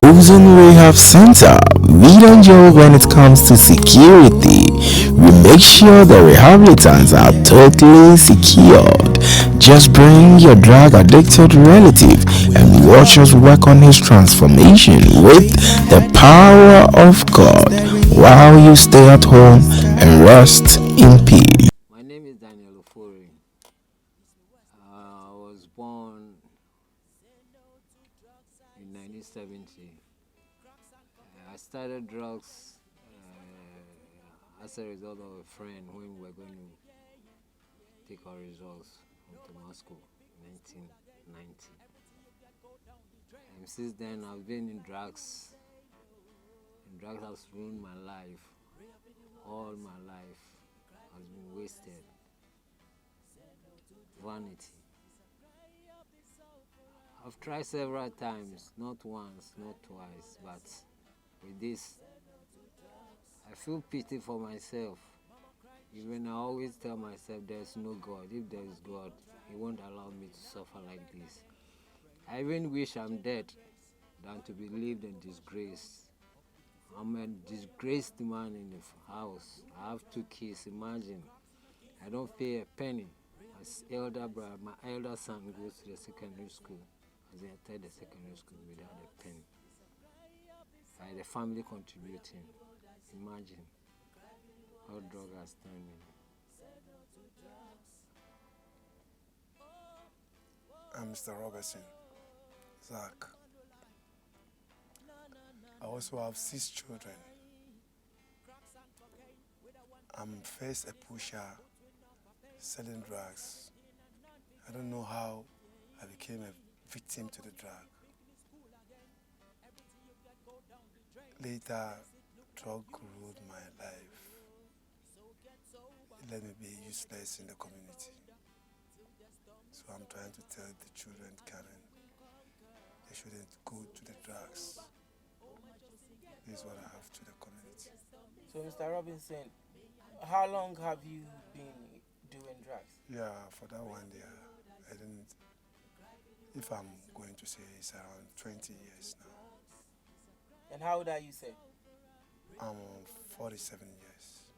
Chosen Rehab Center, we don't joke when it comes to security. We make sure the rehabilitants are totally secured. Just bring your drug addicted relative and watch us work on his transformation with the power of God while you stay at home and rest in peace. My name is Daniel Ofori. I was born in 1970. I started drugs as a result of a friend when we were going to take our results from Moscow in 1990. And since then, I've been in drugs, and drugs has ruined my life. All my life has been wasted. Vanity. I've tried several times, not once, not twice, but with this, I feel pity for myself. Even I always tell myself there's no God. If there is God, He won't allow me to suffer like this. I even wish I'm dead than to be lived in disgrace. I'm a disgraced man in the house. I have 2 kids, imagine. I don't pay a penny. My elder son goes to the secondary school. As he entered the secondary school without a penny. The family contributing. Imagine how drug has turned me. I'm Mr. Robertson, Zach. I also have 6 children. I'm first a pusher selling drugs. I don't know how I became a victim to the drug. Later, drug ruled my life. It let me be useless in the community. So I'm trying to tell the children coming, they shouldn't go to the drugs. This is what I have to the community. So, Mr. Robinson, how long have you been doing drugs? Yeah, for that one year, I didn't. If I'm going to say it's around 20 years now. And how old are you, sir? I'm 47 years.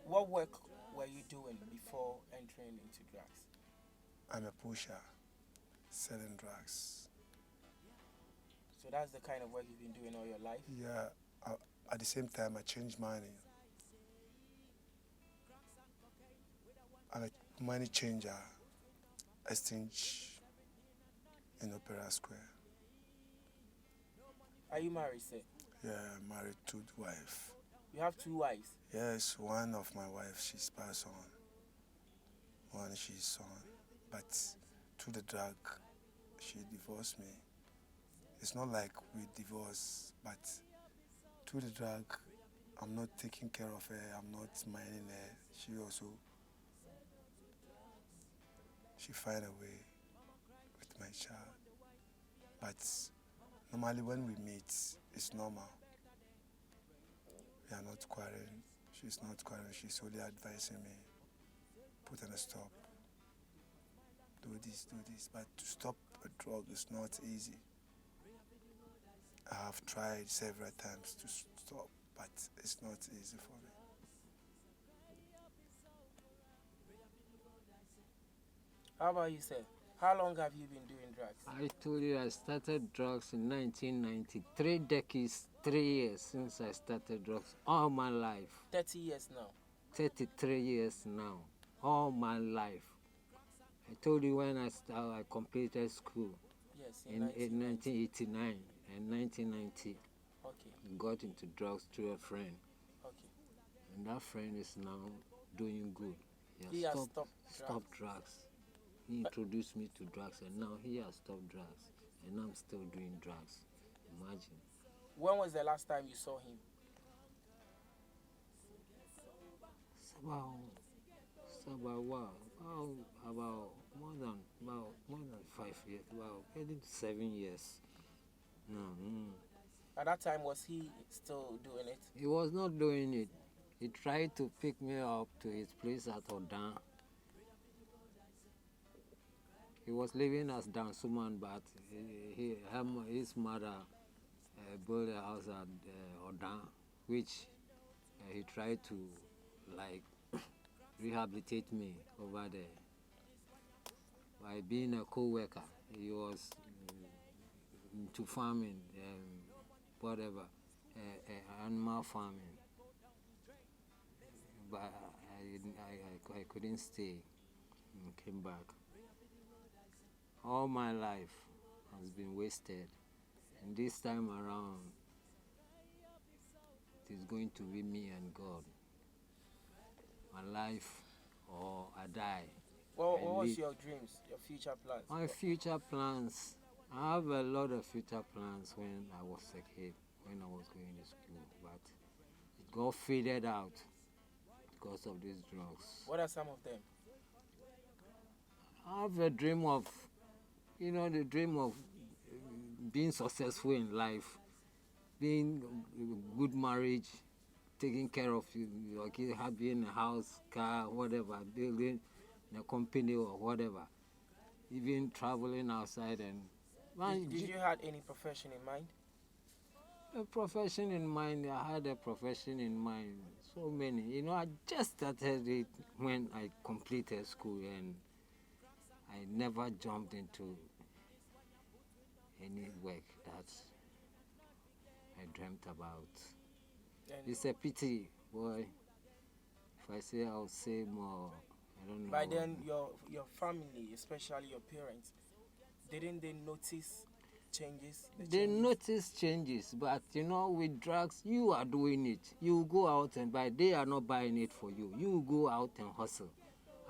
What work were you doing before entering into drugs? I'm a pusher, selling drugs. So that's the kind of work you've been doing all your life? Yeah, at the same time, I changed money. I'm a money changer, exchange in Opera Square. Are you married, sir? Yeah, I'm married to the wife. You have 2 wives? Yes, one of my wives, she's passed on. One she's on. But to the drug, she divorced me. It's not like we divorced, but to the drug, I'm not taking care of her, I'm not minding her. She find a way with my child. But normally when we meet, it's normal. We are not quarreling. She's not quarreling. She's only advising me, put on a stop. Do this. But to stop a drug is not easy. I have tried several times to stop, but it's not easy for me. How about you, sir? How long have you been doing drugs? I told you I started drugs in 1990. 3 decades, 3 years since I started drugs. All my life. 30 years now. 33 years now. All my life. I told you when I completed school. Yes, in 1989 and 1990. Okay. Got into drugs through a friend. Okay. And that friend is now doing good. He has stopped drugs. He introduced me to drugs and now he has stopped drugs. And I'm still doing drugs. Imagine. When was the last time you saw him? It's about more than 5 years. About heading to 7 years. At that time, was he still doing it? He was not doing it. He tried to pick me up to his place at Odan. He was living as Dansuman, but his mother built a house at Odan, which he tried to like rehabilitate me over there by being a co-worker. He was into farming, whatever, animal farming. But I couldn't stay and came back. All my life has been wasted, and this time around it is going to be me and God. My life or I die. What was your dreams, your future plans? My future plans, I have a lot of future plans when I was a kid, when I was going to school, but it got faded out because of these drugs. What are some of them? I have a dream of, the dream of being successful in life, being a good marriage, taking care of your kids, having a house, car, whatever, building a company or whatever, even traveling outside. And Did you had any profession in mind? a profession in mind, I had a profession in mind, so many. I just started it when I completed school, and I never jumped into any work that I dreamt about. And It's a pity, boy. If I say I'll say more, I don't know. by then, your family, especially your parents, didn't they notice changes? They notice changes, but with drugs, you are doing it. You go out and buy. They are not buying it for you. You go out and hustle.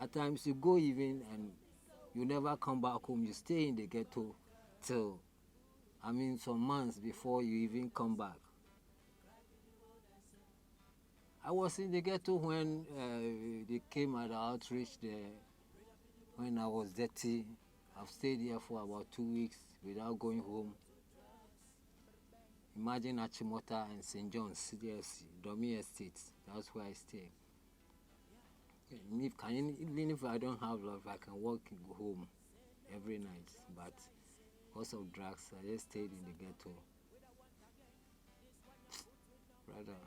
At times you go even and you never come back home. You stay in the ghetto till, some months before you even come back. I was in the ghetto when they came at the outreach there, when I was 30. I've stayed here for about 2 weeks without going home. Imagine Achimota and St. John's, CDFC, Domi Estate. That's where I stay. Even if I don't have love, I can walk and go home every night. But because of drugs, I just stayed in the ghetto. Brother,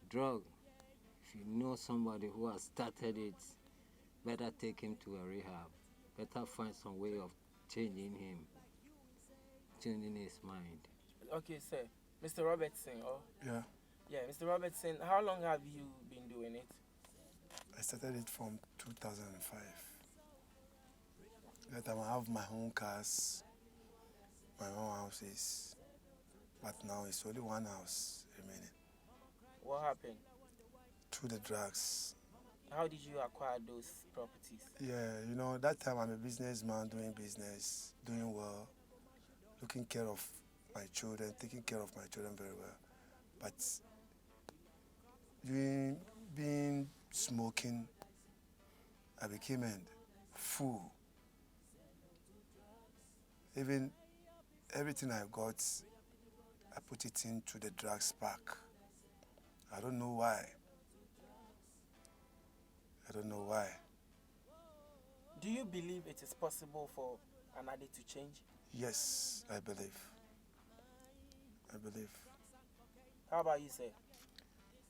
drug, if you know somebody who has started it, better take him to a rehab. Better find some way of changing him, changing his mind. Okay, sir. Mr. Robertson, Yeah, yeah, Mr. Robertson, how long have you been doing it? I started it from 2005. That time I have my own cars, my own houses, but now it's only one house remaining. What happened? Through the drugs. How did you acquire those properties? Yeah, that time I'm a businessman doing business, doing well, looking care of my children, taking care of my children very well. But being smoking, I became a fool. Even everything I got, I put it into the drugs pack. I don't know why. I don't know why. Do you believe it is possible for an addict to change? Yes, I believe. I believe. How about you, sir?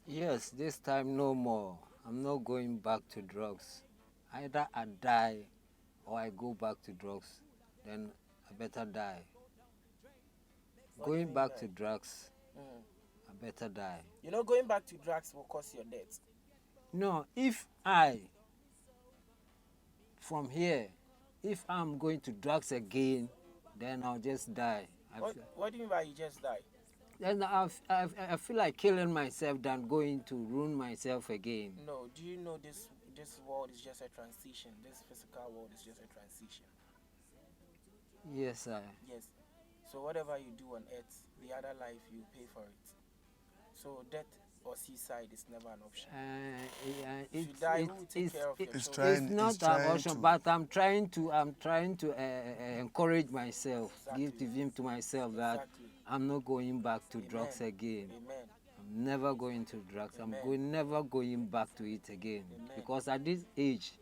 Yes, this time no more. I'm not going back to drugs. Either I die or I go back to drugs. Then I better die. What do you Going mean back by- to drugs, Mm. I better die. Going back to drugs will cause your death. No, if I'm going to drugs again, then I'll just die. What do you mean by you just die? Then I feel like killing myself than going to ruin myself again. No, do you know this world is just a transition? This physical world is just a transition. Yes, sir. Yes. So whatever you do on earth, the other life you pay for it. So death or suicide is never an option. If you die, who will take care of your It's children? It's not It's trying an option, to- but I'm trying to encourage myself, give Exactly. the vim to myself that Exactly. I'm not going back to Amen. drugs again. Amen. I'm never going to drugs. Amen. Never going back to it again. Amen. Because at this age,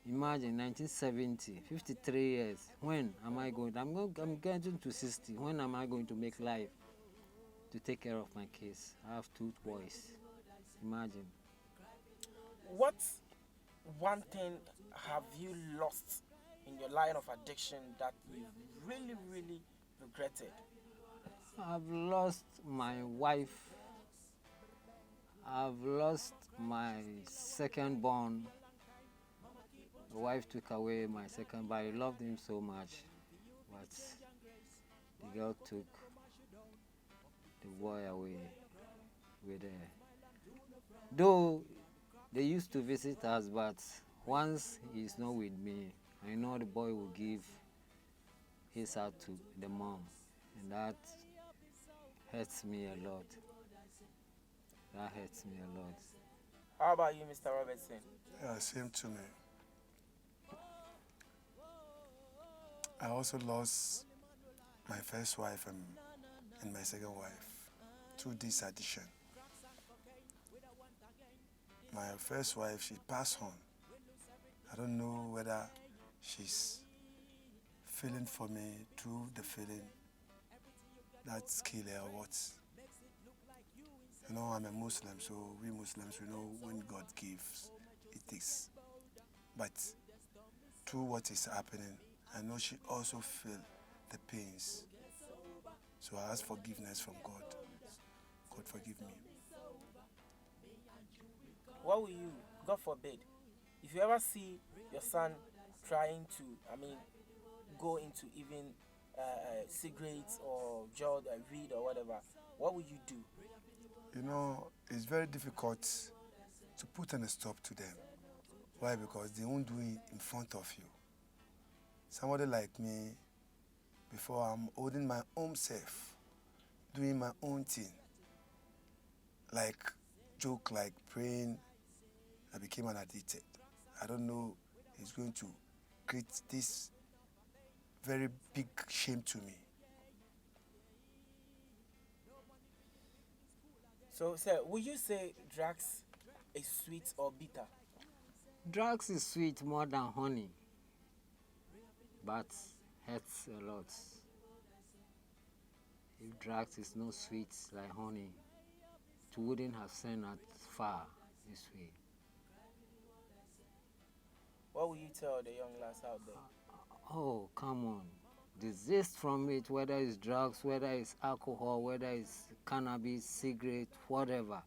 Imagine 1970, 53 years. When am I going? I'm getting to 60. When am I going to make life to take care of my kids? I have 2 boys. Imagine. What one thing have you lost in your line of addiction that you really, really regretted? I've lost my wife. I've lost my second born. The wife took away my second, but I loved him so much. But the girl took the boy away with her. Though they used to visit us, but once he's not with me, I know the boy will give his out to the mom, and that hurts me a lot. That hurts me a lot. How about you, Mr. Robertson? Yeah, same to me. I also lost my first wife and my second wife to this addiction. My first wife, she passed on. I don't know whether she's feeling for me through the feeling that's killed her or what. You know, I'm a Muslim, so we Muslims, we know when God gives, it takes. But through what is happening, I know she also feel the pains. So I ask forgiveness from God. God forgive me. What will you, God forbid, if you ever see your son trying to, go into even cigarettes or weed or whatever, what will you do? You know, it's very difficult to put a stop to them. Why? Because they won't do it in front of you. Somebody like me, before I'm holding my own self, doing my own thing, like joke, like praying, I became an addicted. I don't know, it's going to create this very big shame to me. So, sir, will you say drugs is sweet or bitter? Drugs is sweet more than honey, but hurts a lot. If drugs is not sweet like honey, it wouldn't have sent us far this way. What will you tell the young lads out there? Oh, come on. Desist from it, whether it's drugs, whether it's alcohol, whether it's cannabis, cigarette, whatever.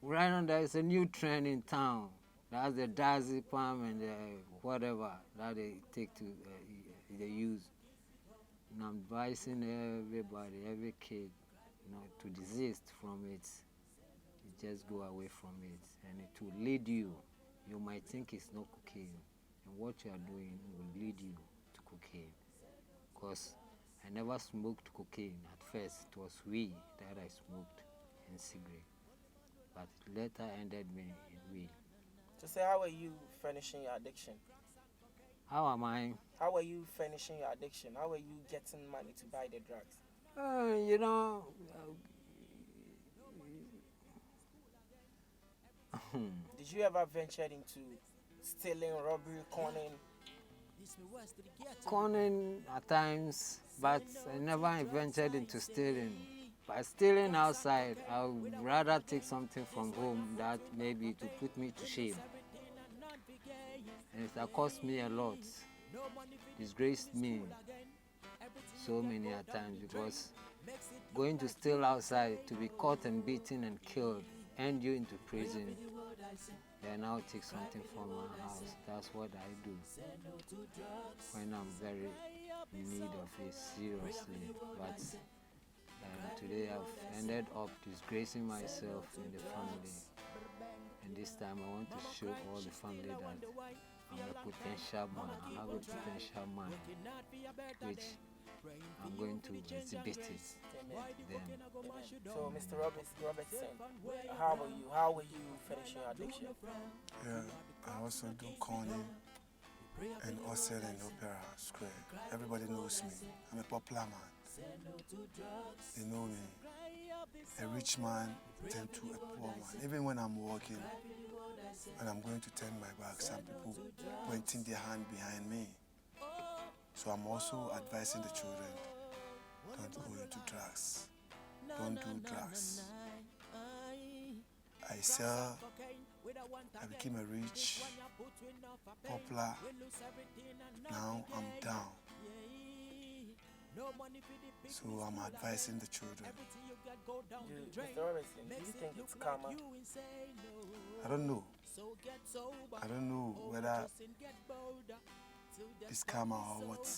Right now, there is a new trend in town. That's the diazepam and the whatever that they take to, they use. And I'm advising everybody, every kid, to desist from it. You just go away from it, and it will lead you. You might think it's not cocaine, and what you are doing will lead you to cocaine. Because I never smoked cocaine at first. It was weed that I smoked and cigarette, but it later ended me in weed. So, say, how are you finishing your addiction? How am I? How are you finishing your addiction? How are you getting money to buy the drugs? Did you ever venture into stealing, robbery, conning? Conning at times, but I never ventured into stealing. By stealing outside, I would rather take something from home that maybe to put me to shame. And it has cost me a lot, disgraced me so many a times, because going to steal outside to be caught and beaten and killed, end you into prison. Then I'll take something from my house. That's what I do when I'm very in need of it, seriously. But today I've ended up disgracing myself in the family. And this time I want to show all the family that I'm a potential man. I have a potential mind, which I'm going to exhibit it then. So, Mr. Robertson, how are you? How will you finish your addiction? Yeah, I also do conning and also in Opera Square. Everybody knows me. I'm a popular man. They know me. A rich man tend to a poor man. Even when I'm working, when I'm going to turn my back, some people pointing their hand behind me. So I'm also advising the children, don't go into drugs. Don't do drugs. I became a rich, popular. Now I'm down. So I'm advising the children. Mr. Robertson, do you think it's karma? I don't know. I don't know whether it's karma or what.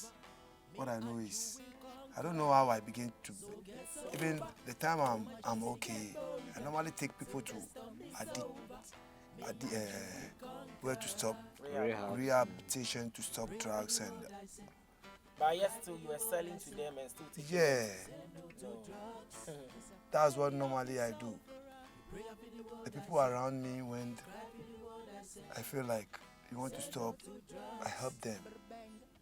What I know is, I don't know how I begin to. Even the time I'm okay, I normally take people to where to stop rehabilitation to stop drugs and. But yes, still you were selling to them and still taking Yeah, No. that's what normally I do. The people around me, when I feel like you want to stop, I help them.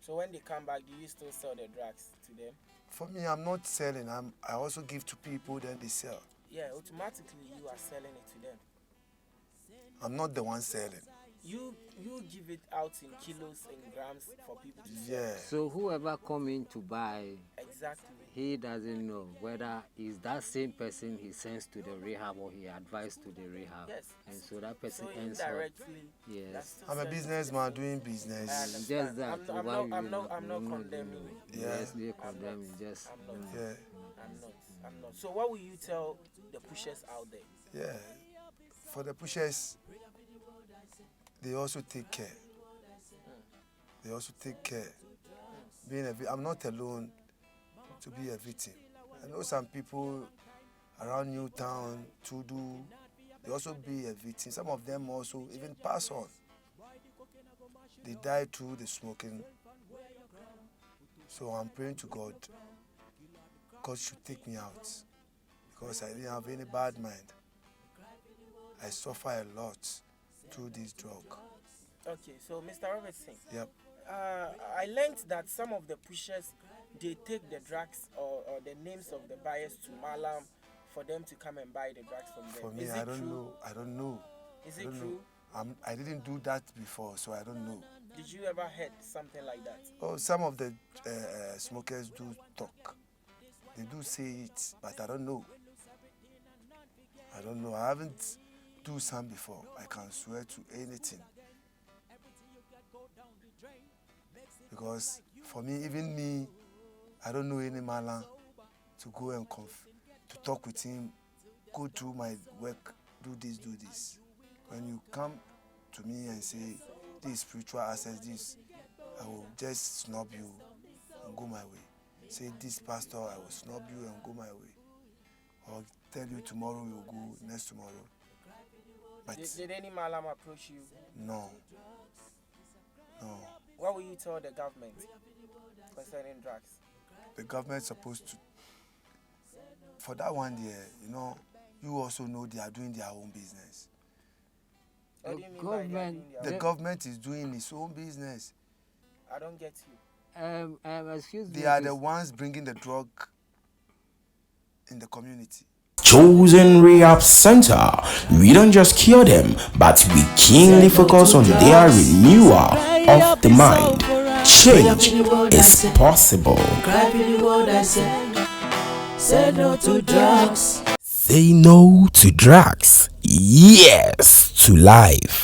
So when they come back, do you still sell the drugs to them? For me, I'm not selling. I also give to people, then they sell. Yeah, automatically you are selling it to them. I'm not the one selling. You give it out in kilos and grams for people to sell. Yeah. So whoever come in to buy, Exactly. he doesn't know whether it's that same person he sends to the rehab or he advised to the rehab. Yes. And so that person So ends up. indirectly, Yes. that's still I'm a selling. businessman doing I business. understand. Just that. I'm not condemning. Yes, they condemn you. Just. I'm not. Yeah, I'm not. So what will you tell the pushers out there? yeah. For the pushers, they also take care. They also take care. I'm not alone to be a victim. I know some people around Newtown to do. They also be a victim. Some of them also even pass on. They die through the smoking. So I'm praying to God. God should take me out because I didn't have any bad mind. I suffer a lot through this drug. Okay, so Mr. Robertson, Yep. I learned that some of the pushers, they take the drugs or the names of the buyers to Malam for them to come and buy the drugs from them. For me, Is it I don't true? know. I don't know. Is I it don't true? know. I didn't do that before, so I don't know. Did you ever heard something like that? Oh, some of the smokers do talk. They do say it, but I don't know. I don't know. I haven't do some before. I can swear to anything. Because for me, even me, I don't know any Malan to go and to talk with him, go through my work, do this. When you come to me and say, this spiritual access, this, I will just snub you and go my way. Say, this pastor, I will snub you and go my way. Or tell you tomorrow we will go, next tomorrow. But Did any Malam approach you? no. What will you tell the government concerning drugs? The government's supposed to, for that one there, you also know they are doing their own business. What do you mean by they are doing The their own? government is doing its own business. I don't get you. Excuse me. They are the ones bringing the drug in the community. Chosen Rehab Center. We don't just cure them, but we keenly focus on their renewal of the mind. Change is possible. Say no to drugs. Say no to drugs. Yes to life.